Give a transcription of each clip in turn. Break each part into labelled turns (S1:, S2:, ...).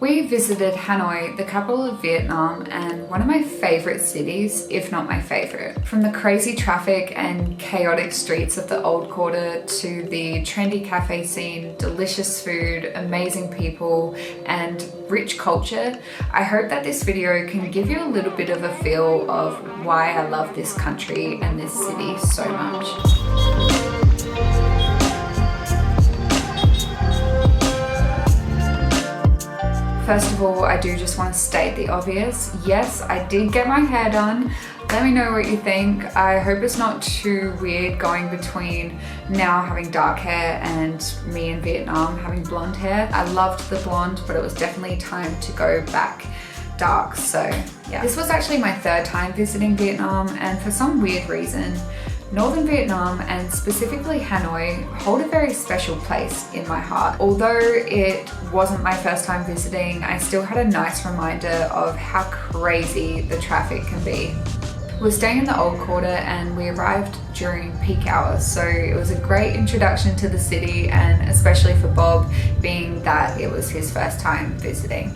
S1: We visited Hanoi, the capital of Vietnam, and one of my favorite cities, if not my favorite. From the crazy traffic and chaotic streets of the old quarter to the trendy cafe scene, delicious food, amazing people, and rich culture, I hope that this video can give you a little bit of a feel of why I love this country and this city so much. First of all, I do just want to state the obvious. Yes, I did get my hair done. Let me know what you think. I hope it's not too weird going between now having dark hair and me in Vietnam having blonde hair. I loved the blonde, but it was definitely time to go back dark, so yeah. This was actually my third time visiting Vietnam, and for some weird reason, Northern Vietnam and specifically Hanoi hold a very special place in my heart. Although it wasn't my first time visiting, I still had a nice reminder of how crazy the traffic can be. We're staying in the old quarter and we arrived during peak hours, so it was a great introduction to the city, and especially for Bob, being that it was his first time visiting.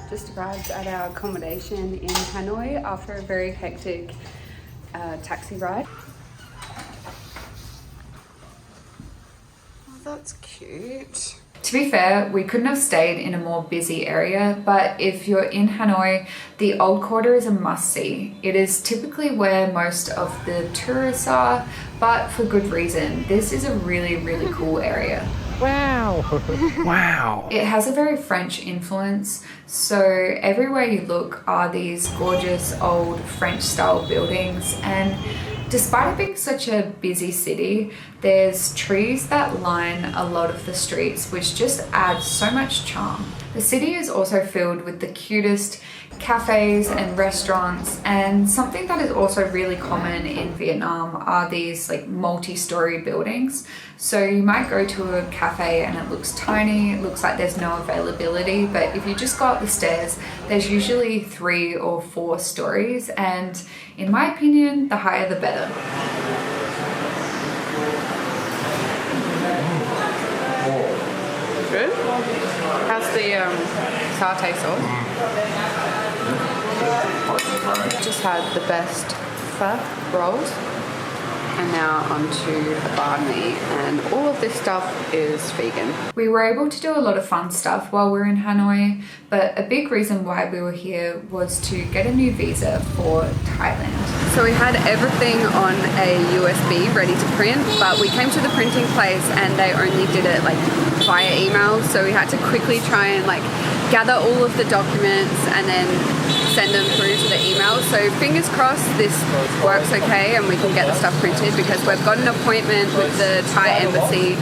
S2: Just arrived at our accommodation in Hanoi after a very hectic taxi ride. Oh, that's cute.
S1: To be fair, we couldn't have stayed in a more busy area, but if you're in Hanoi, the old quarter is a must-see. It is typically where most of the tourists are, but for good reason. This is a really, really cool area.
S3: Wow! Wow!
S1: It has a very French influence, so everywhere you look are these gorgeous old French style buildings, and despite it being such a busy city, there's trees that line a lot of the streets, which just add so much charm. The city is also filled with the cutest cafes and restaurants, and something that is also really common in Vietnam are these like multi-story buildings. So you might go to a cafe and it looks tiny, it looks like there's no availability, but if you just go up the stairs, there's usually 3 or 4 stories, and in my opinion, the higher the better.
S2: Good? How's the satay sauce? Just had the best pho rolls, and now onto the banh mi, and all of this stuff is vegan.
S1: We were able to do a lot of fun stuff while we were in Hanoi, but a big reason why we were here was to get a new visa for Thailand.
S2: So we had everything on a USB ready to print, but we came to the printing place and they only did it like via email, so we had to quickly try and like gather all of the documents and then send them through to the email. So fingers crossed this works okay and we can get the stuff printed, because we've got an appointment with the Thai embassy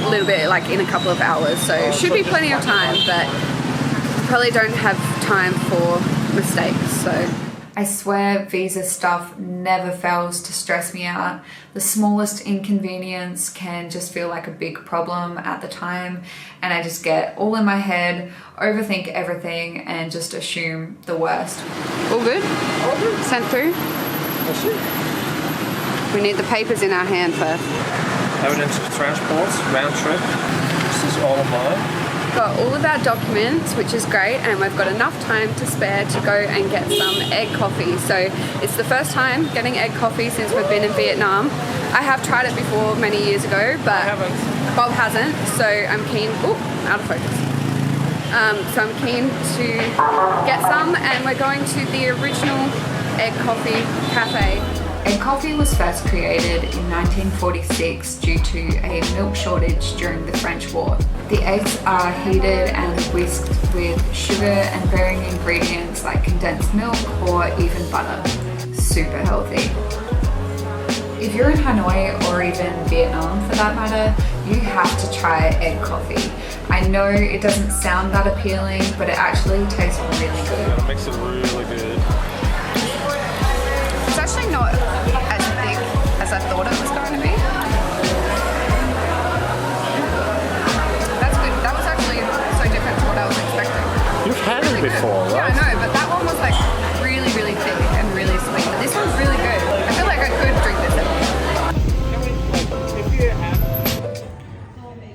S2: a little bit like in a couple of hours, so should be plenty of time, but probably don't have time for mistakes. So
S1: I swear visa stuff never fails to stress me out. The smallest inconvenience can just feel like a big problem at the time, and I just get all in my head, overthink everything, and just assume the worst.
S2: all good?
S3: All good.
S2: Sent through?
S3: That's it.
S2: We need the papers in our hand first.
S3: Evidence of transport, round trip. This is all of mine.
S2: Got all of our documents, which is great, and we've got enough time to spare to go and get some egg coffee. So it's the first time getting egg coffee since we've been in Vietnam. I have tried it before many years ago, but Bob hasn't, so I'm keen. Oh, out of focus. So I'm keen to get some, and we're going to the original egg coffee cafe.
S1: Egg coffee was first created in 1946 due to a milk shortage during the French War. The eggs are heated and whisked with sugar and varying ingredients like condensed milk or even butter. Super healthy. If you're in Hanoi or even Vietnam for that matter, you have to try egg coffee. I know it doesn't sound that appealing, but it actually tastes really good.
S3: It makes it really good.
S2: It's actually not as thick as I thought it was going to be. That's good. That was actually so different to what I was expecting.
S3: You've had it before,
S2: Yeah,
S3: right?
S2: I know, but that one was like really, really thick and really sweet. But this one's really good. I feel like I could drink this every day.
S3: If you have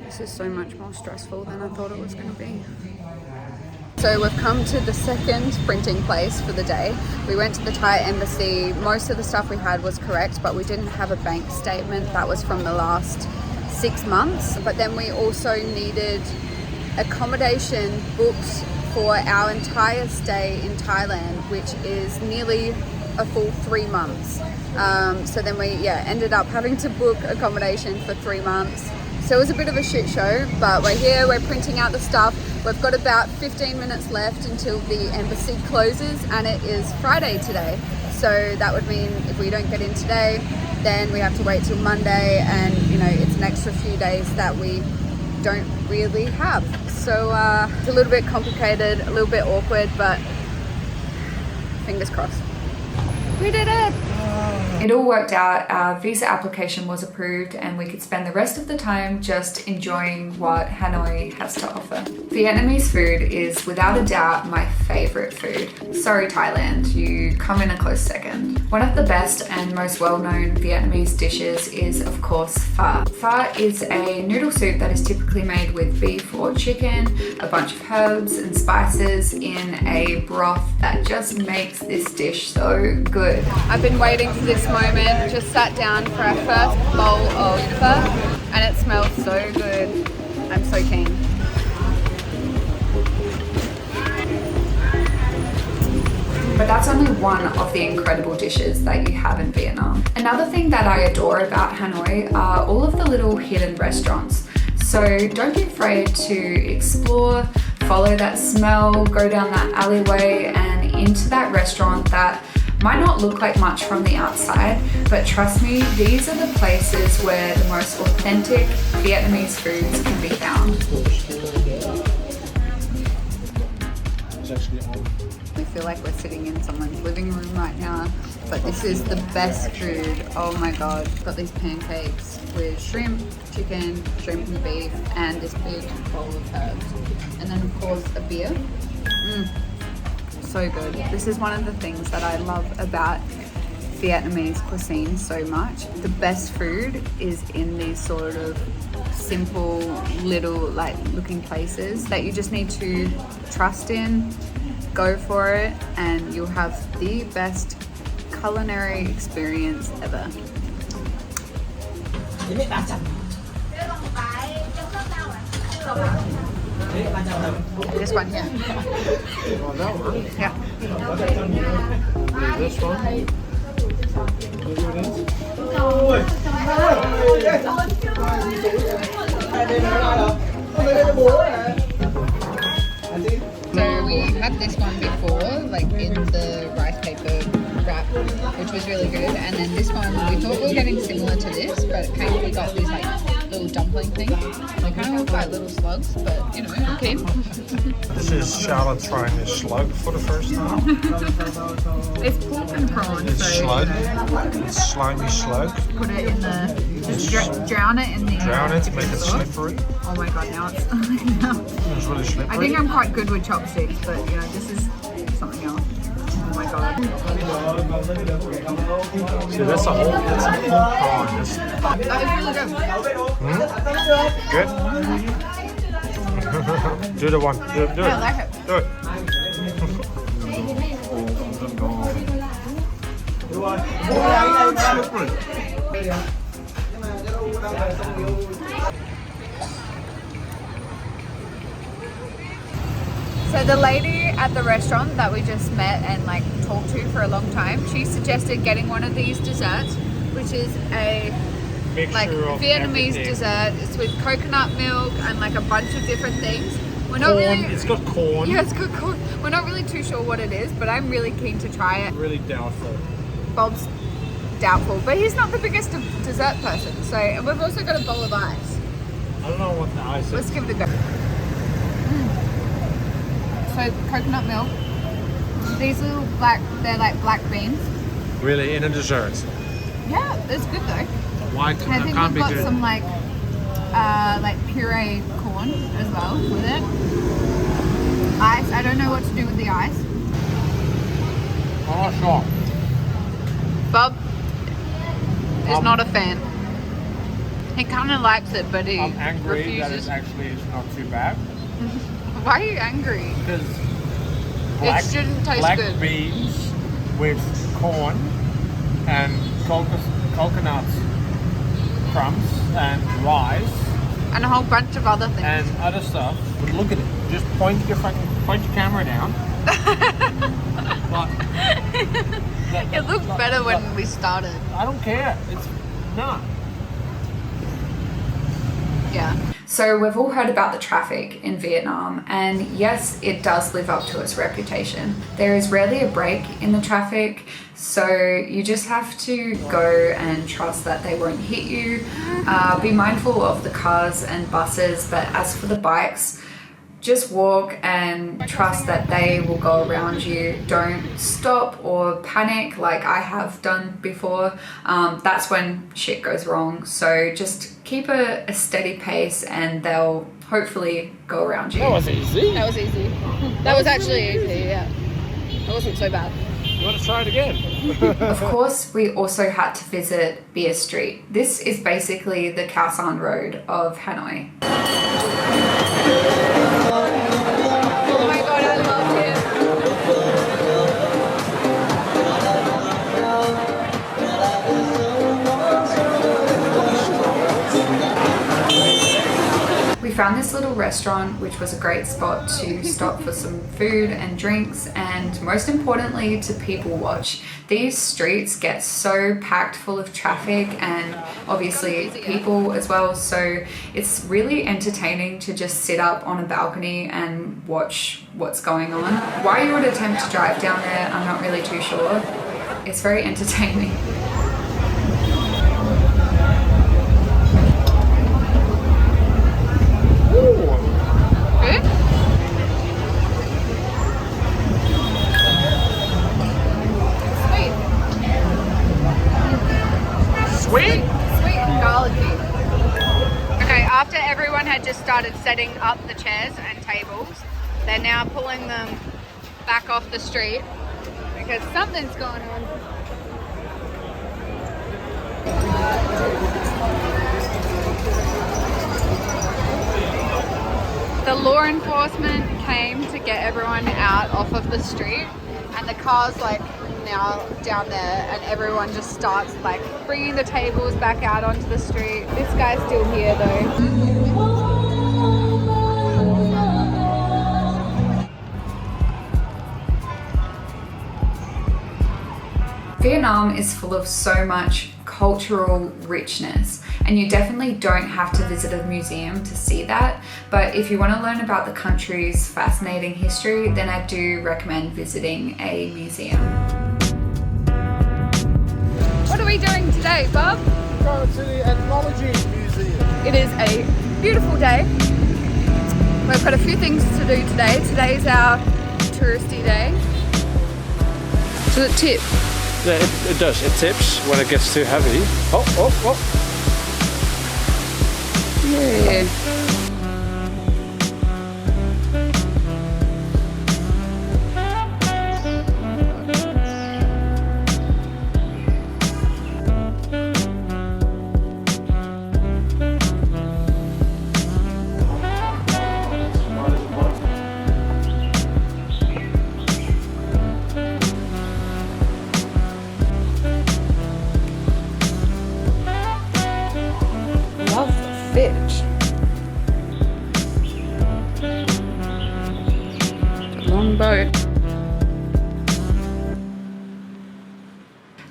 S2: This is so much more stressful than I thought it was going to be. So we've come to the second printing place for the day. We went to the Thai embassy. Most of the stuff we had was correct, but we didn't have a bank statement. That was from the last 6 months. But then we also needed accommodation booked for our entire stay in Thailand, which is nearly a full 3 months. So then we ended up having to book accommodation for 3 months. So it was a bit of a shit show, but we're here, we're printing out the stuff. We've got about 15 minutes left until the embassy closes, and it is Friday today. So that would mean if we don't get in today, then we have to wait till Monday, and you know, it's an extra few days that we don't really have. So it's a little bit complicated, a little bit awkward, but fingers crossed. We did it!
S1: It all worked out, our visa application was approved and we could spend the rest of the time just enjoying what Hanoi has to offer. Vietnamese food is without a doubt my favorite food. Sorry Thailand, you come in a close second. One of the best and most well-known Vietnamese dishes is of course pho. Pho is a noodle soup that is typically made with beef or chicken, a bunch of herbs and spices in a broth that just makes this dish so good.
S2: I've been waiting for this moment, just sat down for our first bowl of pho, and it smells so good. I'm so keen.
S1: But that's only one of the incredible dishes that you have in Vietnam. Another thing that I adore about Hanoi are all of the little hidden restaurants. So don't be afraid to explore, follow that smell, go down that alleyway and into that restaurant that might not look like much from the outside, but trust me, these are the places where the most authentic Vietnamese foods can be found.
S2: We feel like we're sitting in someone's living room right now, but this is the best food. Oh my god, got these pancakes with shrimp, chicken, shrimp and beef, and this big bowl of herbs. And then of course a beer. So good. This is one of the things that I love about Vietnamese cuisine so much. The best food is in these sort of simple little like looking places that you just need to trust in, go for it, and you'll have the best culinary experience ever. This one here. Yeah.
S3: This one?
S2: So we had this one before, like in the rice paper wrap, which was really good. And then this one, we thought we were getting similar to this, but it came, we got these like little dumpling thing. They kind of look like little slugs, but you know, okay.
S3: This is Charlotte trying this slug for the first time.
S2: It's pork and prawns.
S3: It's
S2: so,
S3: slug.
S2: you know,
S3: It's slimy slug.
S2: put it in the, just drown it in the
S3: Drown it to make it
S2: sauce.
S3: slippery.
S2: Oh my god, now it's
S3: It's really slippery.
S2: I think I'm quite good with chopsticks, but you know, this is something else. Oh my god.
S3: See, that's a whole prawn. That's
S2: That is really good.
S3: good. Do the one. Do it.
S2: I like it.
S3: Do it.
S2: So the lady at the restaurant that we just met and like talked to for a long time, she suggested getting one of these desserts, which is a like Vietnamese dessert. It's with coconut milk and like a bunch of different things. We're not really.
S3: It's got corn.
S2: Yeah, it's got corn. We're not really too sure what it is, but I'm really keen to try it.
S3: Really doubtful.
S2: Bob's doubtful, but he's not the biggest dessert person. So, and we've also got a bowl of ice.
S3: I don't know what the ice is.
S2: Let's give it a go. So coconut milk. These little black, they're like black beans.
S3: Really, in a dessert.
S2: Yeah, it's good though.
S3: Why
S2: And I think
S3: can't
S2: we've
S3: be
S2: got
S3: good?
S2: some like puree corn as well with it. Ice. I don't know what to do with the ice.
S3: Oh, sure.
S2: Bob is not a fan. He kind of likes it, but he
S3: I'm angry
S2: refuses.
S3: that it's not too bad.
S2: Why are you angry?
S3: Because
S2: It shouldn't taste
S3: black
S2: good.
S3: beans with corn and coconut crumbs and rice
S2: And a whole bunch of other things.
S3: and other stuff. But look at it. Just point your camera down. But
S2: It looked better when we started.
S3: I don't care. It's not.
S2: Yeah.
S1: So we've all heard about the traffic in Vietnam, and yes, it does live up to its reputation. There is rarely a break in the traffic, so you just have to go and trust that they won't hit you. Be mindful of the cars and buses, but as for the bikes, just walk and trust that they will go around you. Don't stop or panic like I have done before. That's when shit goes wrong. So just keep a steady pace and they'll hopefully go around you.
S3: That was easy.
S2: That was easy. That was actually easy, yeah. It wasn't so bad.
S3: You want to try it again?
S1: Of course, we also had to visit Beer Street. This is basically the Khao San Road of Hanoi.
S2: Oh my god, I love him.
S1: We found this little restaurant, which was a great spot to stop for some food and drinks, and most importantly, to people watch. These streets get so packed full of traffic and obviously people as well, so it's really entertaining to just sit up on a balcony and watch what's going on. Why you would attempt to drive down there, I'm not really too sure. It's very entertaining.
S2: Good?
S3: Sweet?
S2: Sweet and garlicky. Okay, after everyone had just started setting up the chairs and tables, they're now pulling them back off the street because something's going on. The law enforcement came to get everyone out off of the street, and the car's like now down there, and everyone just starts like bringing the tables back out onto the street. This guy's still here though.
S1: Vietnam is full of so much cultural richness, and you definitely don't have to visit a museum to see that, but if you want to learn about the country's fascinating history, then I do recommend visiting a museum.
S2: What are we doing today, Bob?
S3: Going to the Ethnology Museum.
S2: It is a beautiful day. We've got a few things to do today. Today's our touristy day. Does it tip?
S3: Yeah, it does. It tips when it gets too heavy. Oh, oh, oh.
S2: Yeah. Love the fish. Long boat.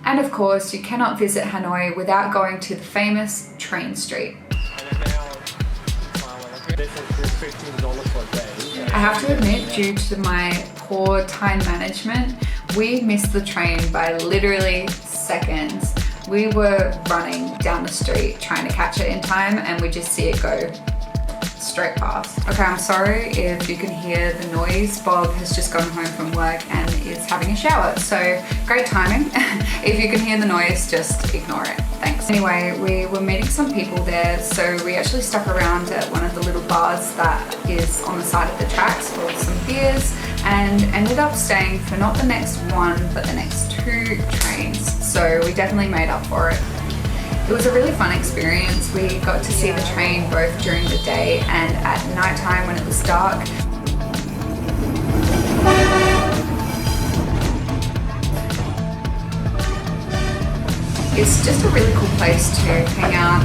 S1: And of course, you cannot visit Hanoi without going to the famous train street. I have to admit, due to my poor time management, we missed the train by literally seconds. We were running down the street trying to catch it in time, and we just see it go straight past. Okay, I'm sorry if you can hear the noise. Bob has just gone home from work and is having a shower, so great timing. If you can hear the noise, just ignore it. Thanks. Anyway, we were meeting some people there, so we actually stuck around at one of the little bars that is on the side of the tracks for some beers, and ended up staying for not the next one, but the next 2 trains. So we definitely made up for it. It was a really fun experience. We got to see the train both during the day and at nighttime when it was dark. It's just a really cool place to hang out,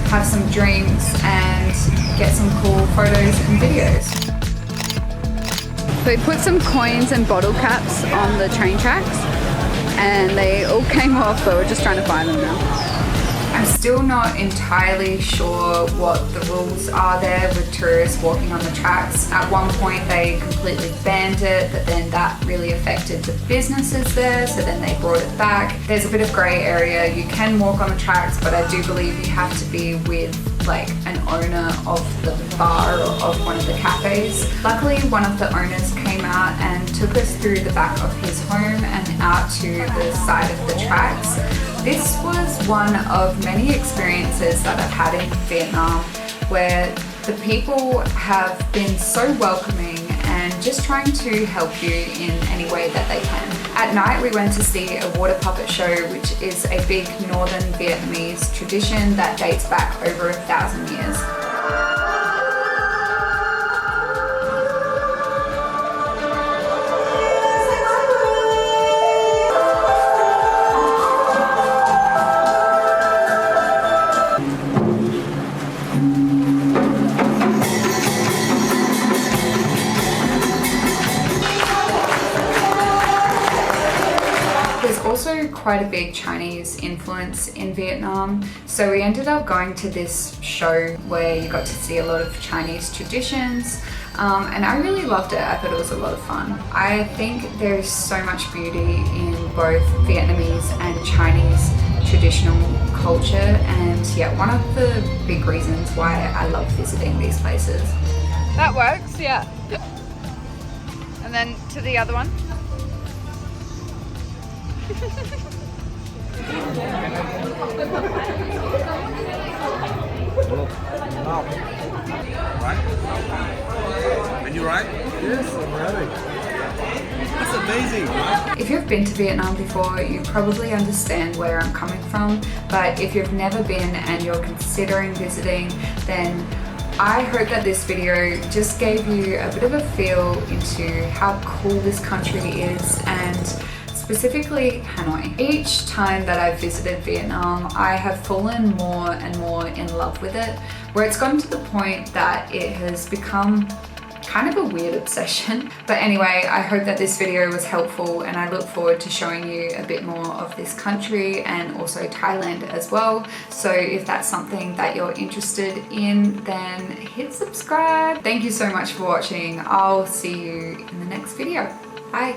S1: have some drinks and get some cool photos and videos.
S2: So we put some coins and bottle caps on the train tracks and they all came off, but we're just trying to find them now.
S1: I'm still not entirely sure what the rules are there with tourists walking on the tracks. At one point they completely banned it, but then that really affected the businesses there, so then they brought it back. There's a bit of grey area. You can walk on the tracks, but I do believe you have to be with like an owner of the bar or of one of the cafes. Luckily, one of the owners came out and took us through the back of his home and out to the side of the tracks. This was one of many experiences that I've had in Vietnam where the people have been so welcoming and just trying to help you in any way that they can. At night we went to see a water puppet show, which is a big northern Vietnamese tradition that dates back over 1,000 years. There's also quite a big Chinese influence in Vietnam, so we ended up going to this show where you got to see a lot of Chinese traditions, and I really loved it. I thought it was a lot of fun. I think there's so much beauty in both Vietnamese and Chinese traditional culture, and yeah, one of the big reasons why I love visiting these places.
S2: That works, yeah. And then to the other one.
S3: Right? Are you right?
S4: Yes, I'm ready.
S3: That's amazing, right?
S1: If you've been to Vietnam before, you probably understand where I'm coming from, but if you've never been and you're considering visiting, then I hope that this video just gave you a bit of a feel into how cool this country is, and specifically Hanoi. Each time that I've visited Vietnam, I have fallen more and more in love with it, where it's gotten to the point that it has become kind of a weird obsession. But anyway, I hope that this video was helpful, and I look forward to showing you a bit more of this country and also Thailand as well. So if that's something that you're interested in, then hit subscribe. Thank you so much for watching. I'll see you in the next video. Bye.